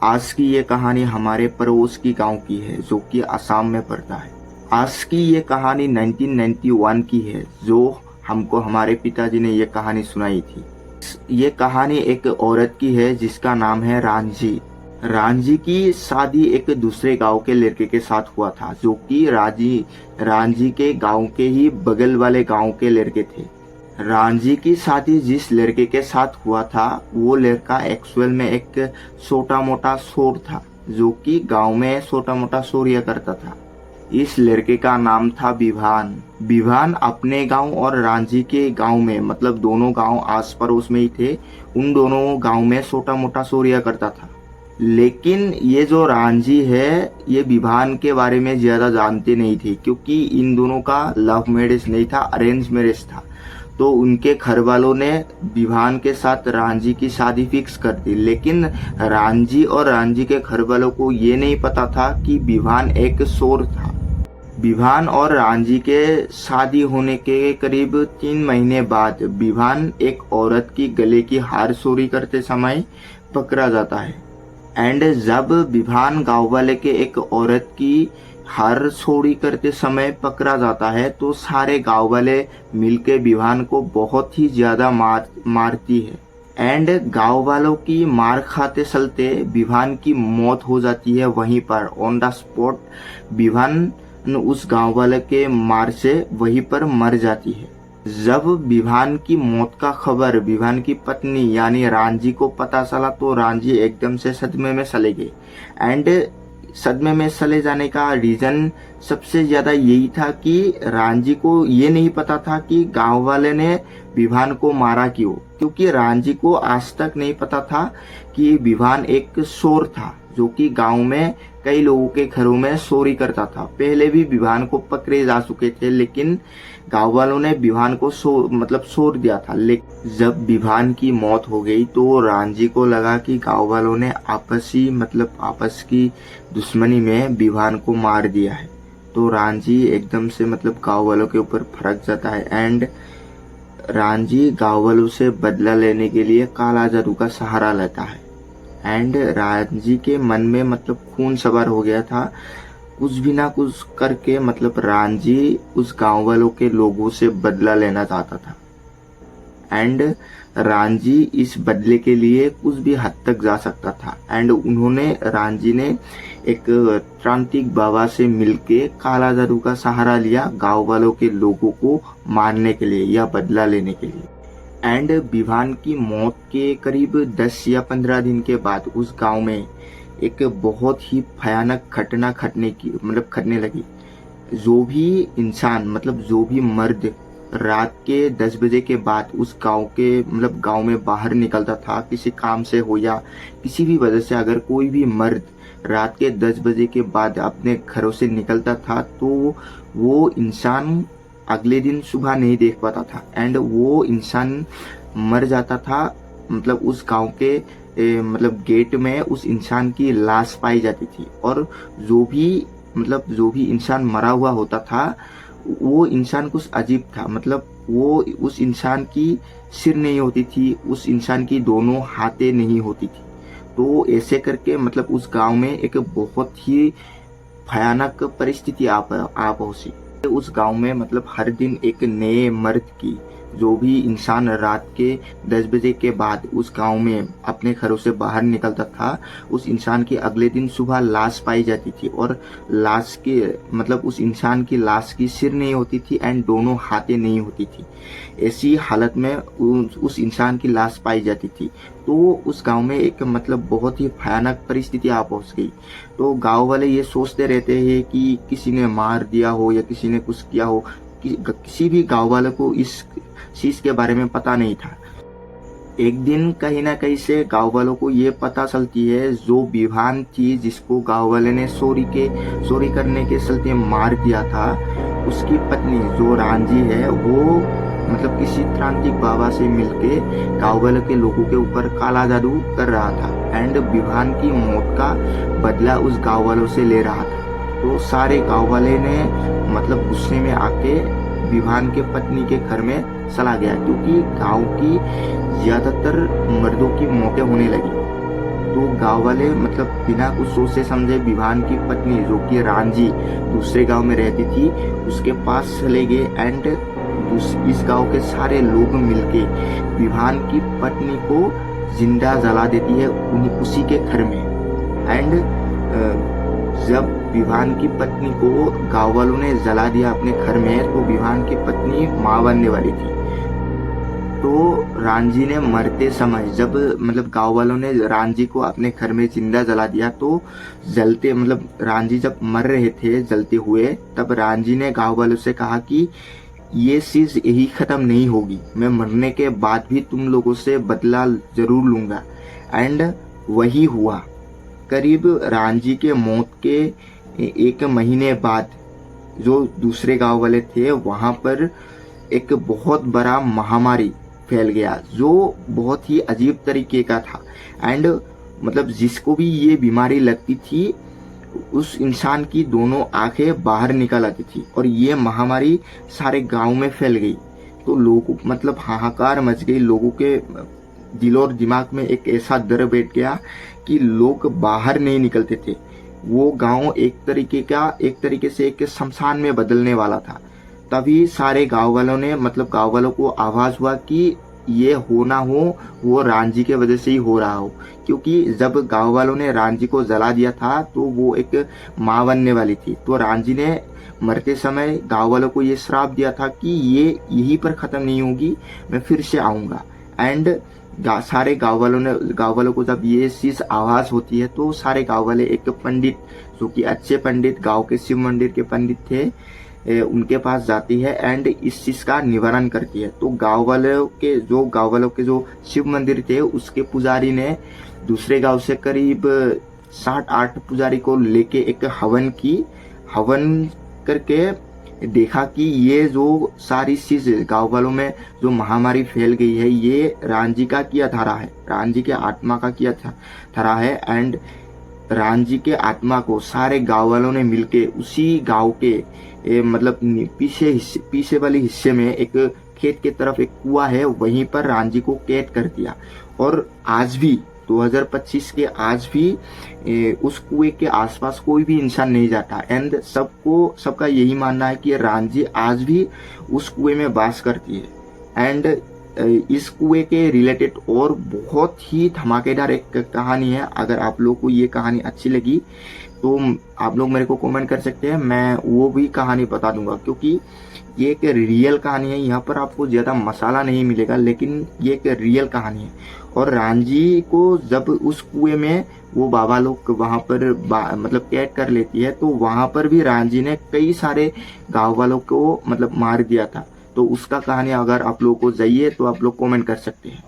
आज की ये कहानी हमारे पड़ोस की गांव की है जो कि असम में पड़ता है। आज की ये कहानी 1991 की है जो हमको हमारे पिताजी ने ये कहानी सुनाई थी। ये कहानी एक औरत की है जिसका नाम है रांझी। रांझी की शादी एक दूसरे गांव के लड़के के साथ हुआ था जो कि रांझी के गांव के ही बगल वाले गांव के लड़के थे। रांझी की शादी जिस लड़के के साथ हुआ था वो लड़का एक्चुअल में एक छोटा मोटा चोर था जो कि गांव में छोटा मोटा चोरिया करता था। इस लड़के का नाम था विभान। विभान अपने गांव और रांझी के गांव में मतलब दोनों गांव आस पड़ोस में ही थे, उन दोनों गांव में छोटा मोटा चोरिया करता था। लेकिन ये जो रांझी है ये विभान के बारे में ज्यादा जानते नहीं थे क्योंकि इन दोनों का लव मैरिज नहीं था, अरेंज मैरिज था। तो उनके घर वालों ने विभान के साथ रांझी की शादी फिक्स कर दी। लेकिन रांझी और रांझी के घर वालों को ये नहीं पता था कि विभान एक चोर था। विभान और रांझी के शादी होने के करीब 3 महीने बाद विभान एक औरत की गले की हार चोरी करते समय पकड़ा जाता है। एंड जब विभान गांव वाले के एक औरत की हार चोरी करते समय पकड़ा जाता है तो सारे गांव वाले मिलके विभान को बहुत ही ज्यादा मारती है। एंड गांव वालों की मार खाते चलते विभान की मौत हो जाती है वहीं पर ऑन द स्पॉट। विभान उस गांव वाले के मार से वहीं पर मर जाती है। जब विभान की मौत का खबर विभान की पत्नी यानी रांझी को पता चला तो रांझी एकदम से सदमे में चले गई। एंड सदमे में चले जाने का रीजन सबसे ज्यादा यही था कि रांझी को ये नहीं पता था कि गांव वाले ने विभान को मारा क्यों, क्योंकि रांझी को आज तक नहीं पता था कि विभान एक चोर था जो कि गांव में कई लोगों के घरों में चोरी करता था। पहले भी विभान को पकड़े जा चुके थे लेकिन गांव वालों ने विभान को छोड़ दिया था। लेकिन जब विभान की मौत हो गई तो रांझी को लगा कि गांव वालों ने आपस की दुश्मनी में विभान को मार दिया है। तो रांझी एकदम से गांव वालों के ऊपर भड़क जाता है। एंड रांझी गांव वालों से बदला लेने के लिए काला जादू का सहारा लेता है। एंड रांझी के मन में खून सवार हो गया था। कुछ भी ना कुछ करके रांझी उस गांव वालों के लोगों से बदला लेना चाहता था। एंड रांझी इस बदले के लिए कुछ भी हद तक जा सकता था। एंड रांझी ने एक तांत्रिक बाबा से मिलके काला जादू का सहारा लिया गांव वालों के लोगों को मारने के लिए या बदला लेने के लिए। एंड विभान की मौत के करीब 10 या 15 दिन के बाद उस गांव में एक बहुत ही भयानक घटना घटने लगी। जो भी इंसान जो भी मर्द रात के 10 बजे के बाद उस गांव में बाहर निकलता था किसी काम से हो या किसी भी वजह से, अगर कोई भी मर्द रात के 10 बजे के बाद अपने घरों से निकलता था तो वो इंसान अगले दिन सुबह नहीं देख पाता था। एंड वो इंसान मर जाता था। उस गांव के गेट में उस इंसान की लाश पाई जाती थी। और जो भी इंसान मरा हुआ होता था वो इंसान कुछ अजीब था। वो उस इंसान की सिर नहीं होती थी, उस इंसान की दोनों हाथें नहीं होती थी। तो ऐसे करके उस गांव में एक बहुत ही भयानक परिस्थिति आ पहुंची। उस गांव में हर दिन एक नए मर्द की, जो भी इंसान रात के 10 बजे के बाद उस गांव में अपने घरों से बाहर निकलता था उस इंसान की अगले दिन सुबह लाश पाई जाती थी। और लाश के उस इंसान की लाश की सिर नहीं होती थी एंड दोनों हाथें नहीं होती थी। ऐसी हालत में उस इंसान की लाश पाई जाती थी। तो उस गांव में एक बहुत ही भयानक परिस्थिति आ पहुंच गई। तो गांव वाले ये सोचते रहते हैं कि किसी ने मार दिया हो या किसी ने कुछ किया हो। किसी भी गांव वाले को इस चीज के बारे में पता नहीं था। एक दिन कहीं ना कहीं से गांव वालों को ये पता चलती है जो विभान थी जिसको गांव वाले ने चोरी करने के चलते मार दिया था, उसकी पत्नी जो रांझी है वो किसी तांत्रिक बाबा से मिलके गांव वालों के लोगों के ऊपर काला जादू कर रहा था। एंड विभान की मौत का बदला उस गांव वालों से ले रहा था। तो सारे गांव वाले ने गुस्से में आके विभान के पत्नी के घर में चला गया क्योंकि गांव की ज्यादातर मर्दों की मौतें होने लगी। तो गांव वाले मतलब बिना कुछ सोचे समझे विभान की पत्नी जो कि रांझी दूसरे गांव में रहती थी उसके पास चले गए एंड इस गांव के सारे लोग मिलके विभान की पत्नी को जिंदा जला देती है उसी के घर में। एंड जब विभान की पत्नी को गांव वालों ने जला दिया अपने घर में तो विभान की पत्नी मां बनने वाली थी। तो रांझी ने मरते समय जब मतलब गांव वालों ने रांझी को अपने घर में जिंदा जला दिया तो जलते मतलब रांझी जब मर रहे थे जलते हुए तब रांझी ने गांव वालों से कहा कि ये चीज यही खत्म नहीं होगी, मैं मरने के बाद भी तुम लोगों से बदला जरूर लूंगा। एंड वही हुआ। करीब रांझी के मौत के 1 महीने बाद जो दूसरे गांव वाले थे वहां पर एक बहुत बड़ा महामारी फैल गया जो बहुत ही अजीब तरीके का था। एंड मतलब जिसको भी ये बीमारी लगती थी उस इंसान की दोनों आंखें बाहर निकल आती थी और ये महामारी सारे गांव में फैल गई। तो लोगों मतलब हाहाकार मच गई, लोगों के दिल और दिमाग में एक ऐसा डर बैठ गया कि लोग बाहर नहीं निकलते थे। वो गांव एक तरीके से एक शमशान में बदलने वाला था। तभी सारे गांव वालों ने मतलब गांव वालों को आवाज हुआ कि ये हो ना हो वो रांझी के वजह से ही हो रहा हो, क्योंकि जब गांव वालों ने रांझी को जला दिया था तो वो एक मां बनने वाली थी। तो रांझी ने मरते समय गांव वालों को ये श्राप दिया था कि ये यहीं पर खत्म नहीं होगी, मैं फिर से आऊंगा। एंड सारे गांव वालों को जब ये चीज आवाज होती है तो सारे गांव वाले एक पंडित जो कि अच्छे पंडित गांव के शिव मंदिर के पंडित थे उनके पास जाती है एंड इस चीज का निवारण करती है। तो गांव वालों के जो शिव मंदिर थे उसके पुजारी ने दूसरे गांव से करीब 7-8 पुजारी को लेके एक हवन करके देखा कि ये जो सारी चीज गांव वालों में जो महामारी फैल गई है ये रांझी का किया धरा है, रांझी के आत्मा का किया धरा है। एंड रांझी के आत्मा को सारे गांव वालों ने मिलके उसी गांव के मतलब पीछे वाले हिस्से में एक खेत के तरफ एक कुआं है वहीं पर रांझी को कैद कर दिया। और आज भी 2025 के आज भी उस कुएं के आसपास कोई भी इंसान नहीं जाता। एंड सबका यही मानना है कि रांझी आज भी उस कुएं में वास करती है। एंड इस कुएं के रिलेटेड और बहुत ही धमाकेदार एक कहानी है। अगर आप लोग को ये कहानी अच्छी लगी तो आप लोग मेरे को कमेंट कर सकते हैं, मैं वो भी कहानी बता दूंगा, क्योंकि ये एक रियल कहानी है। यहाँ पर आपको ज्यादा मसाला नहीं मिलेगा लेकिन ये एक रियल कहानी है। और रांझी को जब उस कुएं में वो बाबा लोग वहां पर मतलब कैद कर लेती है तो वहां पर भी रांझी ने कई सारे गांव वालों को मतलब मार दिया था। तो उसका कहानी अगर आप लोगों को चाहिए तो आप लोग कमेंट कर सकते हैं।